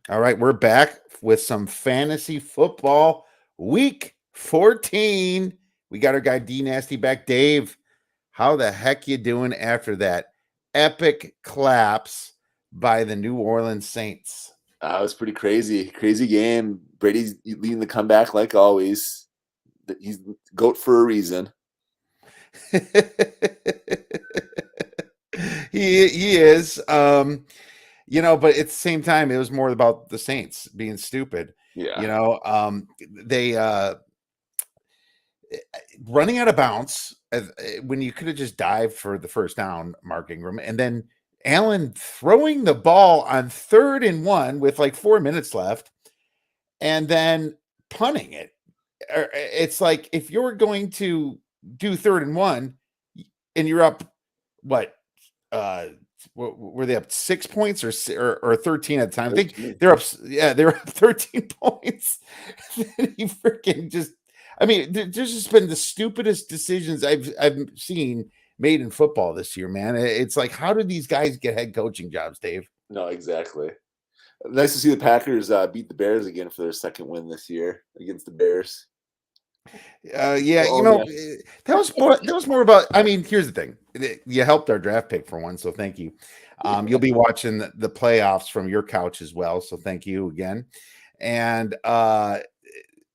All right, we're back with some fantasy football week 14. We got our guy D Nasty back. Dave, how the heck you doing after that epic collapse by the New Orleans Saints? It was pretty crazy. Crazy game. Brady's leading the comeback like always. He's GOAT for a reason. he is. But at the same time, it was more about the Saints being stupid. Yeah. They running out of bounds when you could have just dived for the first down, Mark Ingram, and then Allen throwing the ball on 3rd and 1 with like 4 minutes left, and then punting it. It's like if you're going to do 3rd and 1 and you're up, what? Were they up 6 points or 13 at the time? I think they're up. Yeah, they're up 13 points. He freaking just. I mean, there's just been the stupidest decisions I've seen made in football this year, man. It's like, how did these guys get head coaching jobs, Dave? No, exactly. Nice to see the Packers beat the Bears again for their second win this year against the Bears. That was more about. I mean, here's the thing: you helped our draft pick for one, so thank you. You'll be watching the playoffs from your couch as well, so thank you again. And the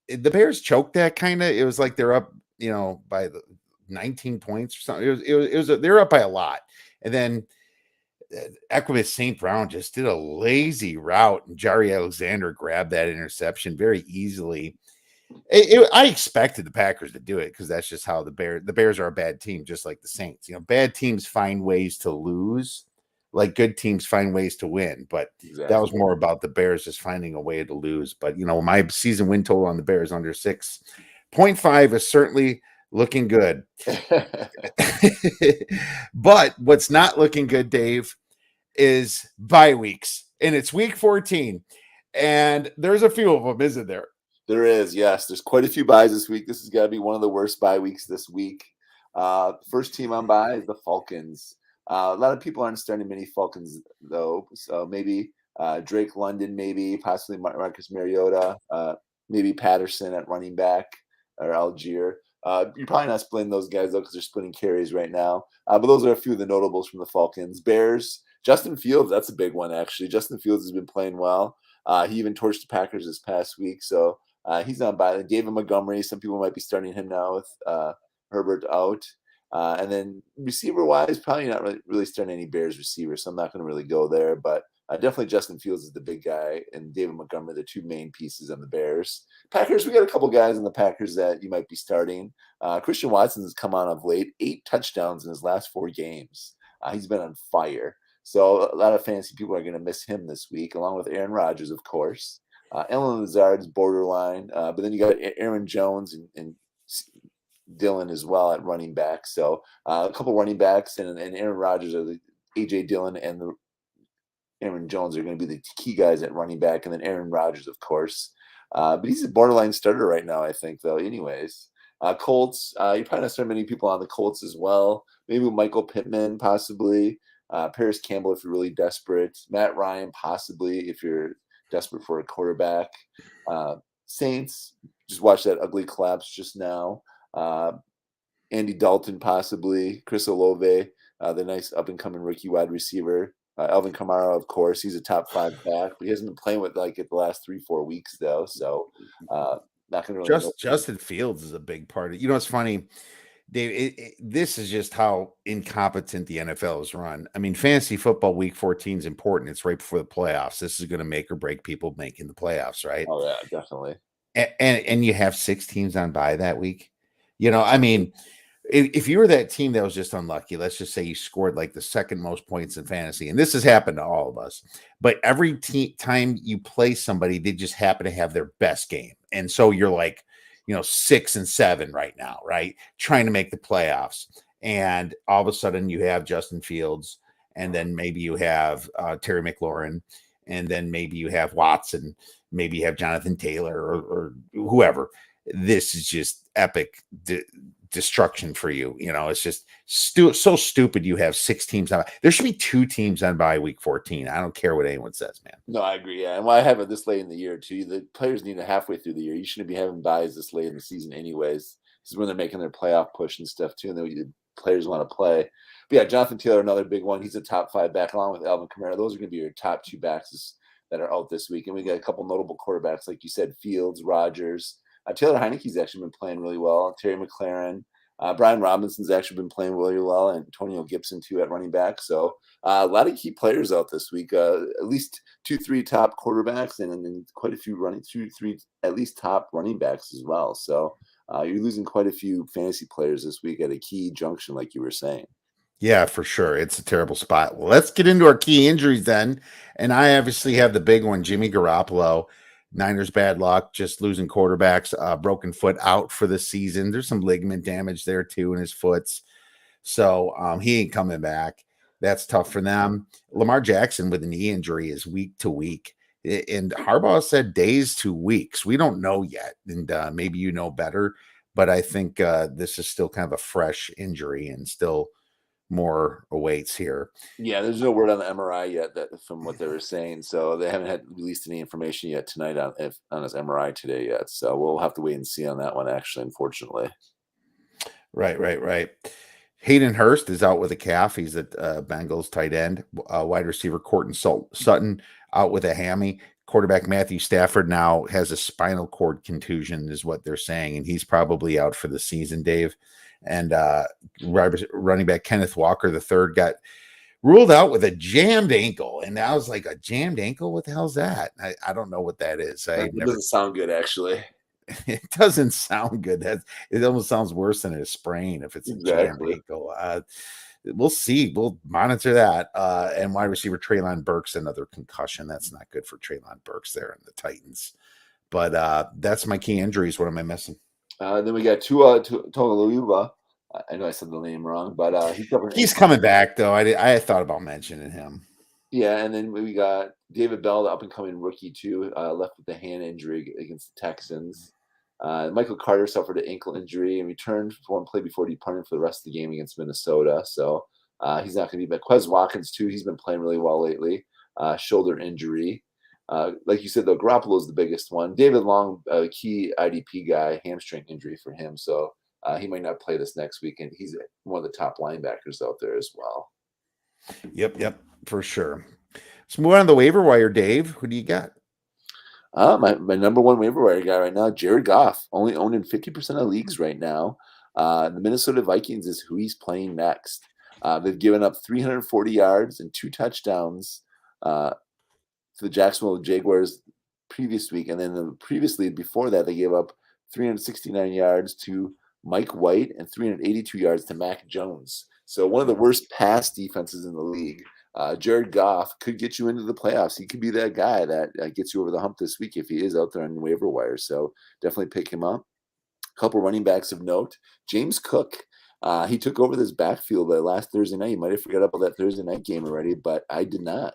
Bears choked that kind of. It was like they're up, by the 19 points or something. They're up by a lot, and then Equibus St. Brown just did a lazy route, and Jari Alexander grabbed that interception very easily. I expected the Packers to do it because that's just how the Bears are a bad team, just like the Saints. Bad teams find ways to lose, like good teams find ways to win. But that was more about the Bears just finding a way to lose. But my season win total on the Bears under 6.5 is certainly looking good. But what's not looking good, Dave, is bye weeks, and it's week 14, and there's a few of them, isn't there? There is, yes. There's quite a few buys this week. This has got to be one of the worst bye weeks this week. First team on bye is the Falcons. A lot of people aren't starting many Falcons, though. So maybe Drake London, maybe possibly Marcus Mariota, maybe Patterson at running back or Algier. You're probably not splitting those guys, though, because they're splitting carries right now. But those are a few of the notables from the Falcons. Bears, Justin Fields, that's a big one, actually. Justin Fields has been playing well. He even torched the Packers this past week, so he's not bad. David Montgomery, some people might be starting him now with Herbert out. And then receiver-wise, probably not really starting any Bears receivers, so I'm not going to really go there. But definitely Justin Fields is the big guy, and David Montgomery, the two main pieces on the Bears. Packers, we got a couple guys in the Packers that you might be starting. Christian Watson has come on of late, 8 touchdowns in his last 4 games. He's been on fire. So a lot of fantasy people are going to miss him this week, along with Aaron Rodgers, of course. Allen Lazard's borderline, but then you got Aaron Jones and Dillon as well at running back. So a couple running backs and Aaron Rodgers are the AJ Dillon and the Aaron Jones are going to be the key guys at running back, and then Aaron Rodgers, of course. But he's a borderline starter right now, I think, though. Anyways, Colts, you probably not start many people on the Colts as well. Maybe Michael Pittman, possibly. Paris Campbell if you're really desperate. Matt Ryan, possibly if you're desperate for a quarterback. Saints, just watch that ugly collapse just now. Andy Dalton, possibly. Chris Olave, the nice up-and-coming rookie wide receiver. Alvin Kamara, of course, he's a top 5 back, but he hasn't been playing with it the last 3-4 weeks, though. So not going to really. Justin Fields is a big part of. It's funny, Dave. This is just how incompetent the NFL is run. I mean, fantasy football week 14 is important. It's right before the playoffs. This is going to make or break people making the playoffs, right? Oh yeah, definitely. And you have 6 teams on bye that week. I mean, if you were that team that was just unlucky, let's just say you scored like the second most points in fantasy, and this has happened to all of us, but every time you play somebody, they just happen to have their best game. And so you're like, 6-7 right now, right? Trying to make the playoffs. And all of a sudden you have Justin Fields, and then maybe you have Terry McLaurin, and then maybe you have Watson, maybe you have Jonathan Taylor or whoever. This is just epic destruction for you. It's just so stupid. You have 6 teams on. There should be 2 teams on by week 14. I don't care what anyone says, man. No, I agree. Yeah, and why I have it this late in the year too. The players need it halfway through the year. You shouldn't be having buys this late in the season, anyways. This is when they're making their playoff push and stuff too, and the players want to play. But yeah, Jonathan Taylor, another big one. He's a top 5 back along with Alvin Kamara. Those are going to be your top 2 backs that are out this week. And we got a couple notable quarterbacks, like you said, Fields, Rodgers. Taylor Heineke's actually been playing really well. Terry McLaurin. Brian Robinson's actually been playing really well, and Antonio Gibson too at running back. So a lot of key players out this week. At least 2-3 top quarterbacks, and then quite a few 2-3 at least top running backs as well. So you're losing quite a few fantasy players this week at a key junction, like you were saying. Yeah, for sure. It's a terrible spot. Well, let's get into our key injuries then. And I obviously have the big one, Jimmy Garoppolo. Niners bad luck, just losing quarterbacks, broken foot out for the season. There's some ligament damage there too in his foots. So he ain't coming back. That's tough for them. Lamar Jackson with a knee injury is week to week. And Harbaugh said days to weeks. We don't know yet. And maybe you know better. But I think this is still kind of a fresh injury and still more awaits here. Yeah, there's no word on the MRI yet from what they were saying. So they haven't released any information yet tonight on his MRI today yet. So we'll have to wait and see on that one, actually, unfortunately. Right. Hayden Hurst is out with a calf. He's at Bengals tight end. Wide receiver Courtland Sutton out with a hammy. Quarterback Matthew Stafford now has a spinal cord contusion, is what they're saying, and he's probably out for the season, Dave. And running back Kenneth Walker III got ruled out with a jammed ankle. And I was like, a jammed ankle? What the hell's that? I don't know what that is. It doesn't sound good, actually. It doesn't sound good. It almost sounds worse than a sprain if it's a jammed ankle. We'll see. We'll monitor that. And wide receiver Treylon Burks, another concussion. That's not good for Treylon Burks there in the Titans. But that's my key injuries. What am I missing? Then we got Tua Tagovailoa. I know I said the name wrong, but he's coming back though. I thought about mentioning him. Yeah, and then we got David Bell, the up and coming rookie too, left with the hand injury against the Texans. Michael Carter suffered an ankle injury and returned for one play before departing for the rest of the game against Minnesota. So he's not going to be back. Quez Watkins too. He's been playing really well lately. Shoulder injury. Like you said, though, Garoppolo is the biggest one. David Long, key IDP guy, hamstring injury for him. So he might not play this next week, and he's one of the top linebackers out there as well. Yep, for sure. Let's move on to the waiver wire, Dave. Who do you got? My number one waiver wire guy right now, Jared Goff, only owned in 50% of leagues right now. The Minnesota Vikings is who he's playing next. They've given up 340 yards and 2 touchdowns to the Jacksonville Jaguars previous week. And then previously, before that, they gave up 369 yards to Mike White and 382 yards to Mac Jones. So one of the worst pass defenses in the league. Jared Goff could get you into the playoffs. He could be that guy that gets you over the hump this week if he is out there on the waiver wire. So definitely pick him up. A couple running backs of note. James Cook. He took over this backfield last Thursday night. You might have forgot about that Thursday night game already, but I did not.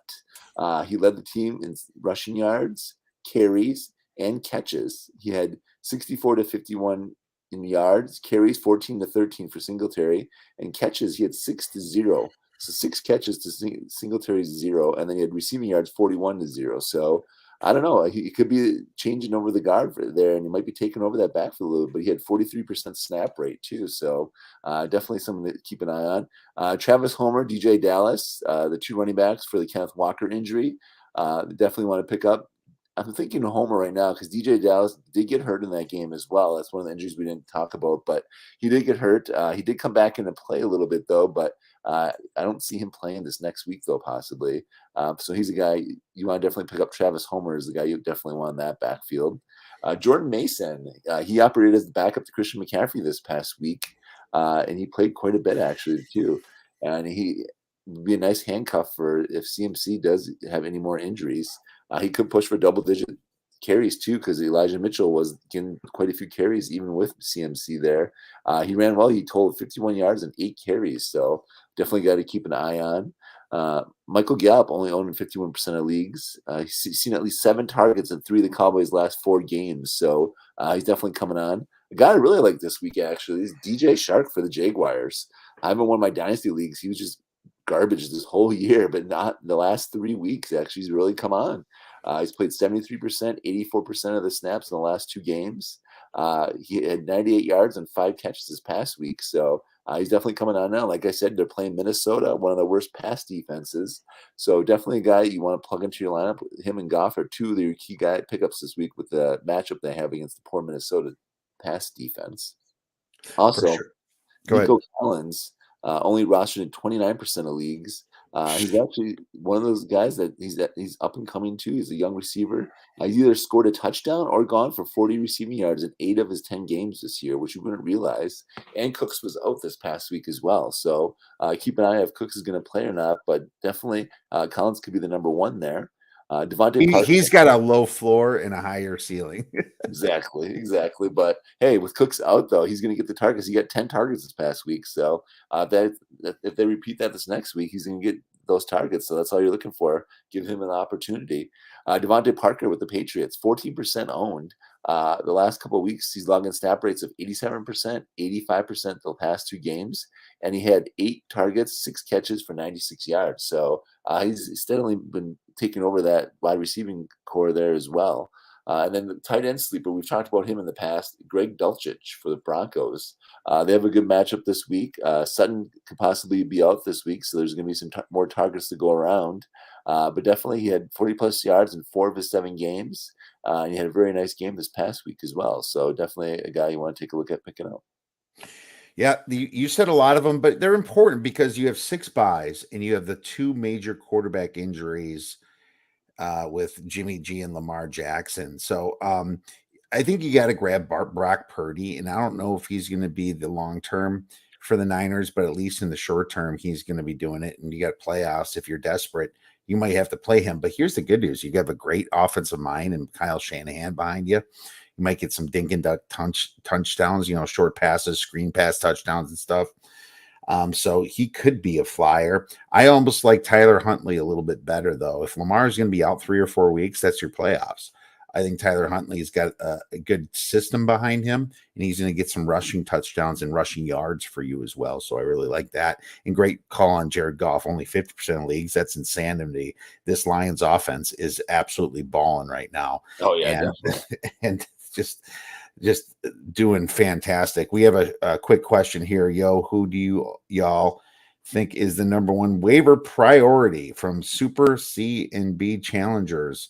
He led the team in rushing yards, carries, and catches. He had 64 to 51 in yards, carries 14 to 13 for Singletary, and catches he had 6 to 0. So 6 catches to Singletary's 0, and then he had receiving yards 41 to 0. So I don't know. He could be changing over the guard there, and he might be taking over that backfield a little. But he had 43% snap rate too, so definitely something to keep an eye on. Travis Homer, DJ Dallas, the 2 running backs for the Kenneth Walker injury, definitely want to pick up. I'm thinking Homer right now because DJ Dallas did get hurt in that game as well. That's one of the injuries we didn't talk about, but he did get hurt. He did come back into play a little bit though, but I don't see him playing this next week though, possibly. So he's a guy you want to definitely pick up. Travis Homer is the guy you definitely want in that backfield. Jordan Mason, he operated as the backup to Christian McCaffrey this past week, and he played quite a bit actually too. And he would be a nice handcuff for if CMC does have any more injuries. He could push for double-digit carries too, because Elijah Mitchell was getting quite a few carries even with CMC there. He ran well. He totaled 51 yards and 8 carries, so definitely got to keep an eye on. Michael Gallup only owned in 51% of leagues. He's seen at least 7 targets in 3 of the Cowboys' last 4 games, so he's definitely coming on. A guy I really like this week actually is DJ Shark for the Jaguars. I haven't won my dynasty leagues. He was just garbage this whole year, but not the last 3 weeks. Actually, he's really come on. He's played 73%, 84% of the snaps in the last 2 games. He had 98 yards and 5 catches this past week. So he's definitely coming on now. Like I said, they're playing Minnesota, one of the worst pass defenses. So definitely a guy you want to plug into your lineup. Him and Goff are 2 of your key guy pickups this week with the matchup they have against the poor Minnesota pass defense. For Also, sure. Go ahead. Nico Collins only rostered in 29% of leagues. He's actually one of those guys that he's up and coming too. He's a young receiver. He's either scored a touchdown or gone for 40 receiving yards in 8 of his 10 games this year, which you wouldn't realize. And Cooks was out this past week as well. So keep an eye if Cooks is going to play or not. But definitely Collins could be the number 1 there. Devontae Parker. He's got a low floor and a higher ceiling. Exactly. But hey, with Cooks out though, he's going to get the targets. He got 10 targets this past week. So that if they repeat that this next week, he's going to get those targets. So that's all you're looking for. Give him an opportunity. Devontae Parker with the Patriots, 14% owned. The last couple of weeks, he's logging snap rates of 87%, 85% the past 2 games, and he had 8 targets, 6 catches for 96 yards. So he's steadily been taking over that wide receiving core there as well. And then the tight end sleeper, we've talked about him in the past, Greg Dulcich for the Broncos. They have a good matchup this week. Sutton could possibly be out this week, so there's going to be some more targets to go around. But definitely he had 40-plus yards in 4 of his 7 games. And he had a very nice game this past week as well. So definitely a guy you want to take a look at picking up. Yeah, you said a lot of them, but they're important because you have 6 buys and you have the 2 major quarterback injuries with Jimmy G and Lamar Jackson. So I think you got to grab Brock Purdy, and I don't know if he's going to be the long term for the Niners, but at least in the short term, he's going to be doing it. And you got playoffs. If you're desperate, you might have to play him. But here's the good news: you have a great offensive mind and Kyle Shanahan behind you. You might get some dink and duck touchdowns, short passes, screen pass touchdowns and stuff. So he could be a flyer. I almost like Tyler Huntley a little bit better, though. If Lamar is going to be out 3 or 4 weeks, that's your playoffs. I think Tyler Huntley's got a good system behind him, and he's going to get some rushing touchdowns and rushing yards for you as well. So I really like that. And great call on Jared Goff, only 50% of leagues. That's insanity. This Lions offense is absolutely balling right now. Oh, yeah, and just doing fantastic. We have a quick question here. Who do y'all think is the number 1 waiver priority from Super C and B challengers?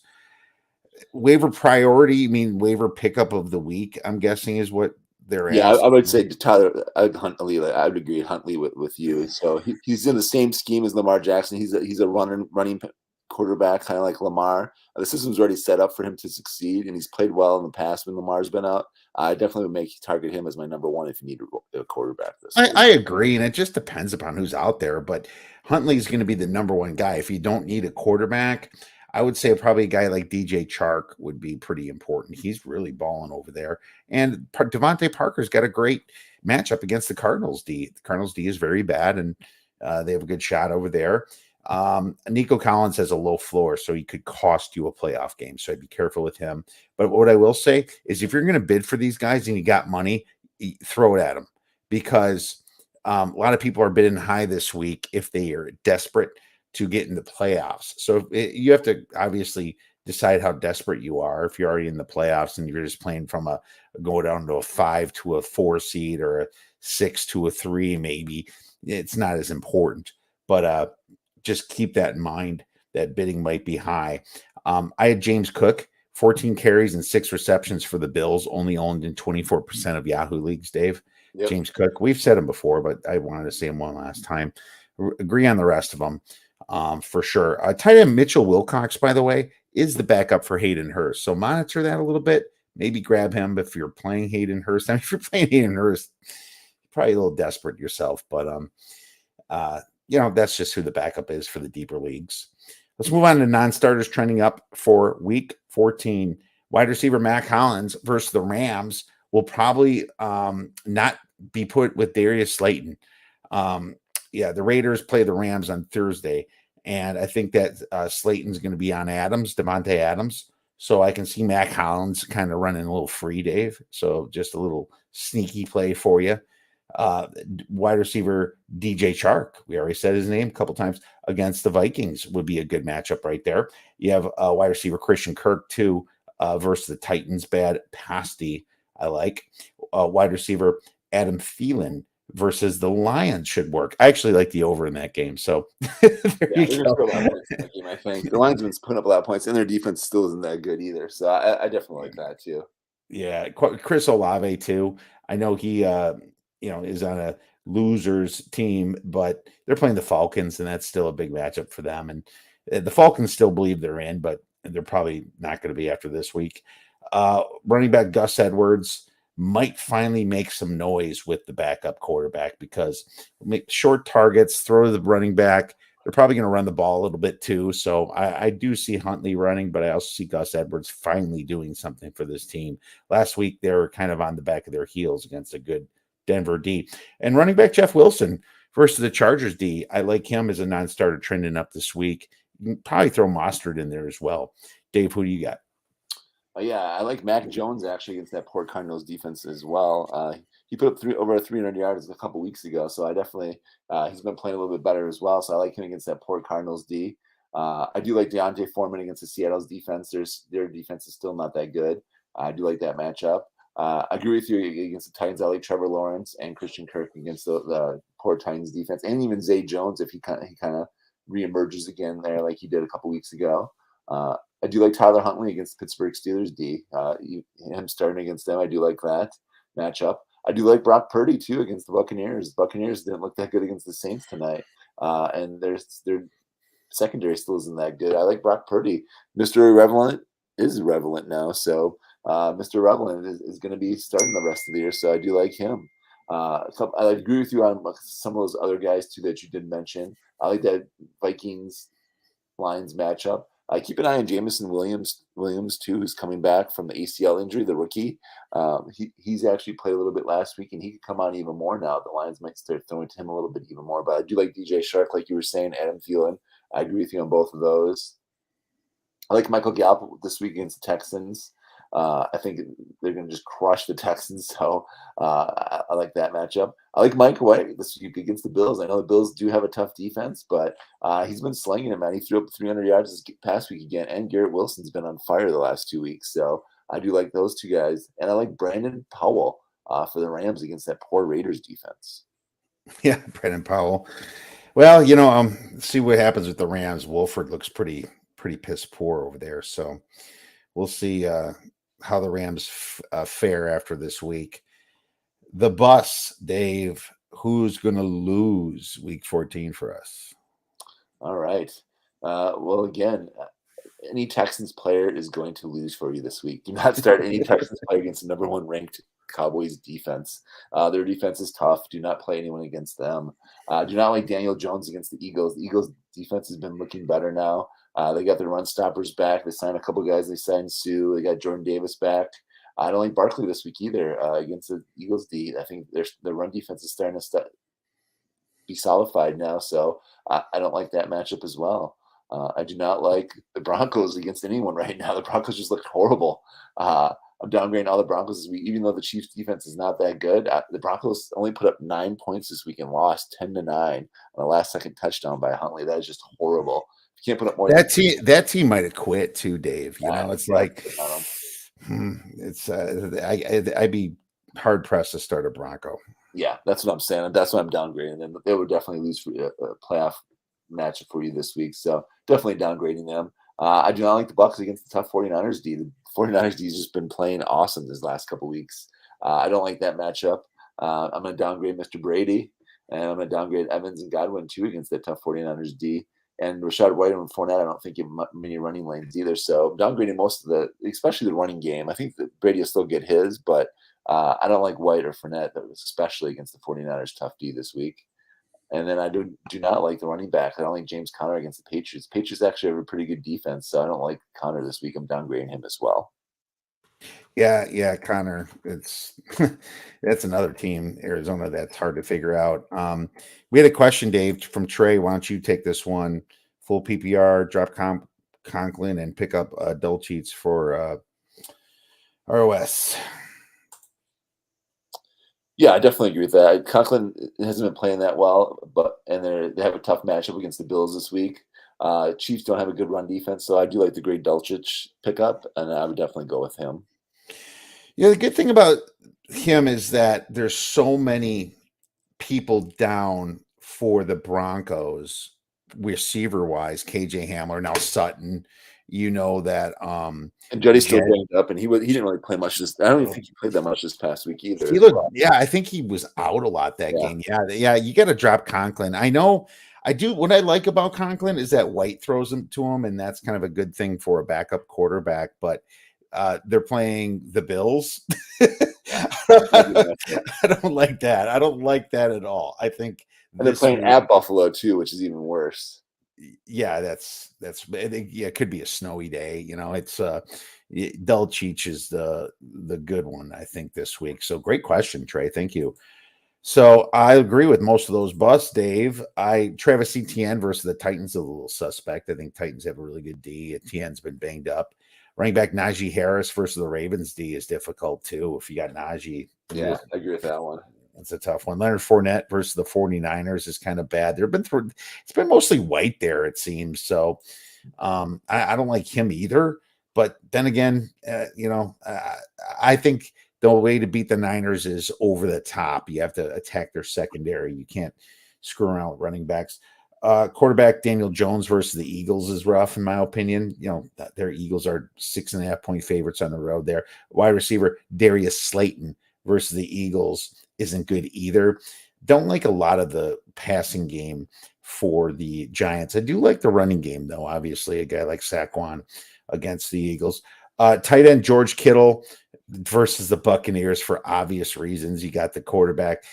Waiver priority, you mean waiver pickup of the week, I'm guessing is what they're asking. I would say Tyler. I would agree Huntley with you. So he's in the same scheme as Lamar Jackson. He's a running quarterback, kind of like Lamar. The system's already set up for him to succeed, and he's played well in the past when Lamar's been out. I definitely would target him as my number 1 if you need a quarterback. I agree, and it just depends upon who's out there. But Huntley's going to be the number 1 guy. If you don't need a quarterback, I would say probably a guy like DJ Chark would be pretty important. He's really balling over there. And Devontae Parker's got a great matchup against the Cardinals D. The Cardinals D is very bad, and they have a good shot over there. Nico Collins has a low floor, so he could cost you a playoff game. So I'd be careful with him. But what I will say is if you're going to bid for these guys and you got money, throw it at them, because a lot of people are bidding high this week if they are desperate to get in the playoffs. So you have to obviously decide how desperate you are. If you're already in the playoffs and you're just playing from go down to a 5 to a 4 seed or a 6 to a 3, maybe it's not as important, but just keep that in mind that bidding might be high. I had James Cook, 14 carries and 6 receptions for the Bills, only owned in 24% of Yahoo leagues, Dave. Yep. James Cook, we've said him before, but I wanted to say him one last time. Agree on the rest of them. For sure. Tight end Mitchell Wilcox, by the way, is the backup for Hayden Hurst. So monitor that a little bit. Maybe grab him if you're playing Hayden Hurst. I mean, if you're playing Hayden Hurst, you're probably a little desperate yourself. But, that's just who the backup is for the deeper leagues. Let's move on to non-starters trending up for week 14. Wide receiver Mac Hollins versus the Rams will probably not be put with Darius Slayton. The Raiders play the Rams on Thursday, and I think that Slayton's going to be on Devontae Adams. So I can see Mac Hollins kind of running a little free, Dave. So just a little sneaky play for you. Wide receiver DJ Chark, we already said his name a couple times, against the Vikings would be a good matchup right there. You have wide receiver Christian Kirk too versus the Titans. Bad pasty, I like. Wide receiver Adam Thielen versus the Lions should work. I actually like the over in that game. So there Yeah, you they're going to go. score a lot of points in that game, I think. The Lions have been putting up a lot of points, and their defense still isn't that good either. So I definitely like that too. Yeah, Chris Olave too. I know he is on a losers team, but they're playing the Falcons, and that's still a big matchup for them. And the Falcons still believe they're in, but they're probably not going to be after this week. Running back Gus Edwards might finally make some noise with the backup quarterback because make short targets, throw to the running back. They're probably going to run the ball a little bit too. So I do see Huntley running, but I also see Gus Edwards finally doing something for this team. Last week, they were kind of on the back of their heels against a good Denver D. And running back Jeff Wilson versus the Chargers D. I like him as a non-starter trending up this week. You can probably throw Mostert in there as well. Dave, who do you got? Yeah, I like Mac Jones actually against that poor Cardinals defense as well. He put up over 300 yards a couple weeks ago, so I definitely he's been playing a little bit better as well. So I like him against that poor Cardinals D. I do like Deontay Foreman against the Seattle's defense. Their defense is still not that good. I do like that matchup. I agree with you against the Titans. I like Trevor Lawrence and Christian Kirk against the poor Titans defense, and even Zay Jones if he kind of reemerges again there like he did a couple weeks ago. I do like Tyler Huntley against the Pittsburgh Steelers D. Him starting against them, I do like that matchup. I do like Brock Purdy too against the Buccaneers. The Buccaneers didn't look that good against the Saints tonight, and their secondary still isn't that good. I like Brock Purdy. Mr. Irrelevant is irrelevant now, so Mr. Irrelevant is going to be starting the rest of the year. So I do like him. I agree with you on some of those other guys too that you did mention. I like that Vikings Lions matchup. Keep an eye on Jameson Williams too, who's coming back from the ACL injury, the rookie. He's actually played a little bit last week, and he could come on even more now. The Lions might start throwing to him a little bit even more. But I do like DJ Shark, like you were saying, Adam Thielen. I agree with you on both of those. I like Michael Gallup this week against the Texans. I think they're going to just crush the Texans, so I like that matchup. I like Mike White this week against the Bills. I know the Bills do have a tough defense, but he's been slinging it, man. He threw up 300 yards this past week again, and Garrett Wilson's been on fire the last 2 weeks, so I do like those two guys. And I like Brandon Powell for the Rams against that poor Raiders defense. Yeah, Brandon Powell. Well, see what happens with the Rams. Wolford looks pretty piss poor over there, so we'll see how the Rams fare after this week. The bus, Dave. Who's going to lose week 14 for us? All right. Well, again, any Texans player is going to lose for you this week. Do not start any Texans player against the number one ranked Cowboys defense. Their defense is tough. Do not play anyone against them. Do not like Daniel Jones against the Eagles. The Eagles defense has been looking better now. They got their run stoppers back. They signed a couple guys. They signed Sue. They got Jordan Davis back. I don't like Barkley this week either against the Eagles D. I think their run defense is starting to be solidified now. So I don't like that matchup as well. I do not like the Broncos against anyone right now. The Broncos just look horrible. I'm downgrading all the Broncos this week, even though the Chiefs defense is not that good. The Broncos only put up 9 points this week and lost 10-9 on a last-second touchdown by Huntley. That is just horrible. You can't put up more. That team might have quit too, Dave. It's like I'd be hard pressed to start a Bronco. Yeah, that's what I'm saying. That's what I'm downgrading them. They would definitely lose for a playoff matchup for you this week. So definitely downgrading them. I do not like the Bucs against the tough 49ers D. The 49ers D has just been playing awesome this last couple weeks. I don't like that matchup. I'm going to downgrade Mr. Brady, and I'm going to downgrade Evans and Godwin too against that tough 49ers D. And Rashad White and Fournette, I don't think give many running lanes either. So I'm downgrading most of especially the running game. I think that Brady will still get his, but I don't like White or Fournette, especially against the 49ers tough D this week. And then I do not like the running back. I don't like James Conner against the Patriots. Patriots actually have a pretty good defense, so I don't like Conner this week. I'm downgrading him as well. Yeah, Connor. That's another team, Arizona, that's hard to figure out. We had a question, Dave, from Trey. Why don't you take this one? Full PPR, drop Conklin and pick up dull cheats for ROS. Yeah, I definitely agree with that. Conklin hasn't been playing that well, and they have a tough matchup against the Bills this week. Chiefs don't have a good run defense, so I do like the great Dulcich pickup, and I would definitely go with him. Yeah, the good thing about him is that there's so many people down for the Broncos receiver wise. KJ Hamler, now Sutton. You know that And Jetty's still banged up, and he didn't really play much I don't even think he played that much this past week either. Yeah, I think he was out a lot that game. Yeah, you got to drop Conklin. I know. I do. What I like about Conklin is that White throws him to him, and that's kind of a good thing for a backup quarterback. But they're playing the Bills. I don't like that. I don't like that at all. I think, and they're playing at Buffalo too, which is even worse. Yeah, that's it could be a snowy day. It's Dulcich is the good one, I think, this week. So great question, Trey. Thank you. So I agree with most of those busts, Dave. Travis Etienne versus the Titans is a little suspect. I think Titans have a really good D. Etienne's been banged up. Running back Najee Harris versus the Ravens D is difficult too. If you got Najee. Yeah, I agree with that one. That's a tough one. Leonard Fournette versus the 49ers is kind of bad. It's been mostly White there, it seems. So I don't like him either. But then again, I think the way to beat the Niners is over the top. You have to attack their secondary. You can't screw around with running backs. Quarterback Daniel Jones versus the Eagles is rough, in my opinion. Their Eagles are 6.5-point favorites on the road there. Wide receiver Darius Slayton versus the Eagles isn't good either. Don't like a lot of the passing game for the Giants. I do like the running game, though. Obviously, a guy like Saquon against the Eagles. Tight end George Kittle versus the Buccaneers for obvious reasons. You got the quarterback.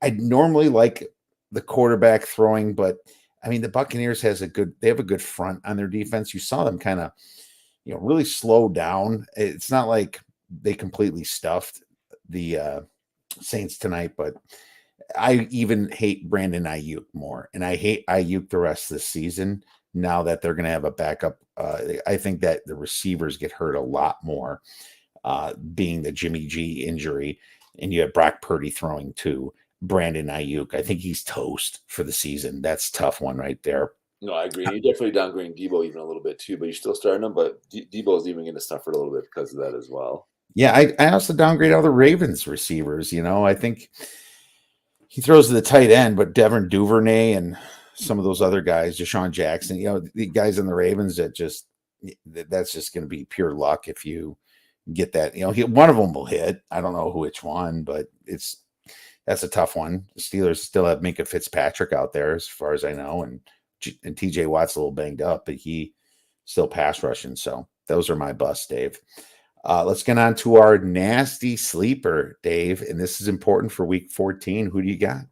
I normally like the quarterback throwing, but I mean the Buccaneers they have a good front on their defense. You saw them kind of, really slow down. It's not like they completely stuffed the Saints tonight, but I even hate Brandon Ayuk more, and I hate Ayuk the rest of the season. Now that they're going to have a backup, I think that the receivers get hurt a lot more, being the Jimmy G injury, and you have Brock Purdy throwing to Brandon Ayuk. I think he's toast for the season. That's a tough one right there. No, I agree. You're definitely downgrading Debo even a little bit too, but you're still starting him. But Debo is even going to suffer a little bit because of that as well. Yeah, I also downgrade all the Ravens receivers. I think he throws to the tight end, but Devin Duvernay and some of those other guys, Deshaun Jackson, the guys in the Ravens that's just going to be pure luck if you get that. One of them will hit. I don't know which one, but that's a tough one. The Steelers still have Minka Fitzpatrick out there, as far as I know, and TJ Watt's a little banged up, but he still pass rushing. So those are my busts, Dave. Let's get on to our nasty sleeper, Dave, and this is important for Week 14. Who do you got?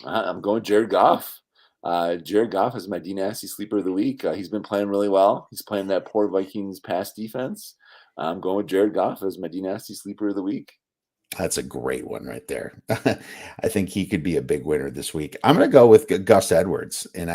I'm going Jared Goff. Jared Goff is my D-Nasty sleeper of the week. He's been playing really well. He's playing that poor Vikings pass defense. I'm going with Jared Goff as my D-Nasty sleeper of the week. That's a great one right there. I think he could be a big winner this week. I'm going to go with Gus Edwards, and I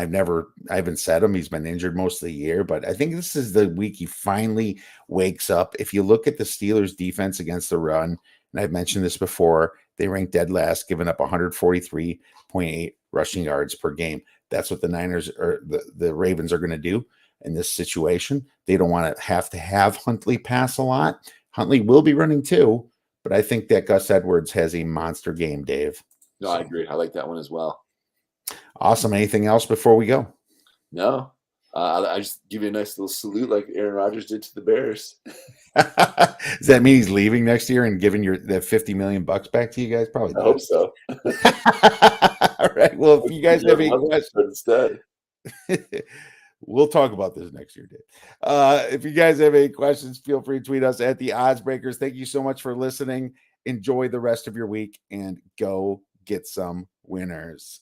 haven't said him. He's been injured most of the year, but I think this is the week he finally wakes up. If you look at the Steelers' defense against the run, and I've mentioned this before, they ranked dead last, giving up 143.8 rushing yards per game. That's what the Niners or the Ravens are going to do in this situation. They don't want to have Huntley pass a lot. Huntley will be running too, but I think that Gus Edwards has a monster game, Dave. No, I agree. I like that one as well. Awesome. Anything else before we go? No. I just give you a nice little salute like Aaron Rodgers did to the Bears. Does that mean he's leaving next year and giving that $50 million back to you guys? Probably not. I hope so. All right. Well, if you guys have any questions instead, we'll talk about this next year, Dave. If you guys have any questions, feel free to tweet us at the Oddsbreakers. Thank you so much for listening. Enjoy the rest of your week and go get some winners.